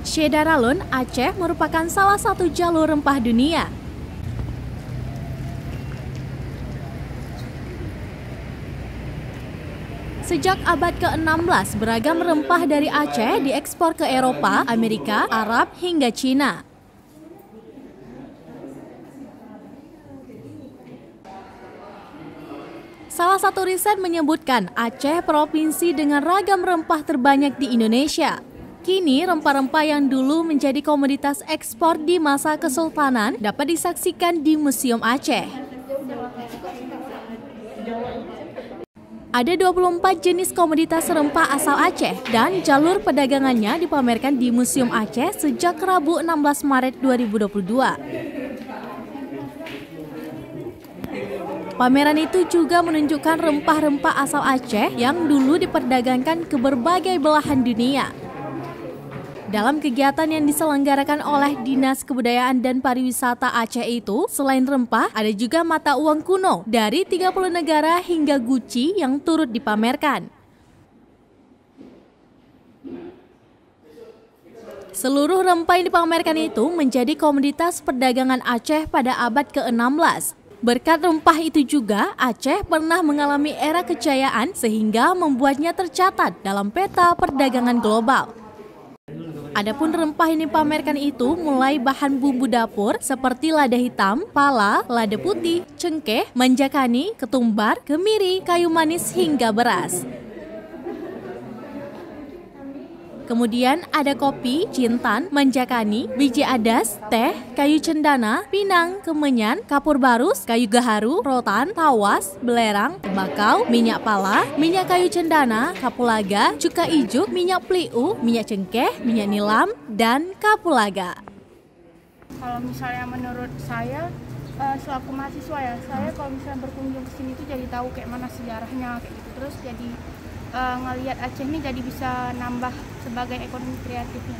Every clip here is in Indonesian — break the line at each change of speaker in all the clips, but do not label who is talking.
Syedaralun, Aceh merupakan salah satu jalur rempah dunia. Sejak abad ke-16, beragam rempah dari Aceh diekspor ke Eropa, Amerika, Arab, hingga Cina. Salah satu riset menyebutkan Aceh provinsi dengan ragam rempah terbanyak di Indonesia. Kini, rempah-rempah yang dulu menjadi komoditas ekspor di masa Kesultanan dapat disaksikan di Museum Aceh. Ada 24 jenis komoditas rempah asal Aceh dan jalur perdagangannya dipamerkan di Museum Aceh sejak Rabu 16 Maret 2022. Pameran itu juga menunjukkan rempah-rempah asal Aceh yang dulu diperdagangkan ke berbagai belahan dunia. Dalam kegiatan yang diselenggarakan oleh Dinas Kebudayaan dan Pariwisata Aceh itu, selain rempah, ada juga mata uang kuno dari 30 negara hingga guci yang turut dipamerkan. Seluruh rempah yang dipamerkan itu menjadi komoditas perdagangan Aceh pada abad ke-16. Berkat rempah itu juga, Aceh pernah mengalami era kejayaan sehingga membuatnya tercatat dalam peta perdagangan global. Adapun rempah yang dipamerkan itu mulai bahan bumbu dapur seperti lada hitam, pala, lada putih, cengkeh, manjakani, ketumbar, kemiri, kayu manis hingga beras. Kemudian ada kopi, jintan, manjakani, biji adas, teh, kayu cendana, pinang, kemenyan, kapur barus, kayu gaharu, rotan, tawas, belerang, tembakau, minyak pala, minyak kayu cendana, kapulaga, cuka ijuk, minyak pliu, minyak cengkeh, minyak nilam, dan kapulaga.
Kalau misalnya menurut saya, selaku mahasiswa ya, saya kalau misalnya berkunjung ke sini tuh jadi tahu kayak mana sejarahnya kayak gitu. Terus jadi ngelihat Aceh ini jadi bisa nambah sebagai ekonomi kreatifnya.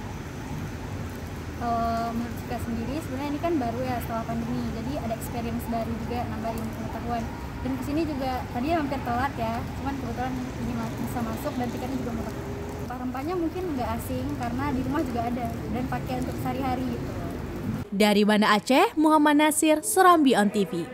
Menurut saya sendiri sebenarnya ini kan baru ya setelah pandemi, jadi ada experience baru juga, nambahin pengetahuan. Dan kesini juga tadi hampir telat ya, cuman kebetulan ini bisa masuk dan tiketnya juga murah. Rempah-rempahnya mungkin nggak asing karena di rumah juga ada dan pakai untuk sehari-hari gitu.
Dari Banda Aceh, Muhammad Nasir, Serambi On TV.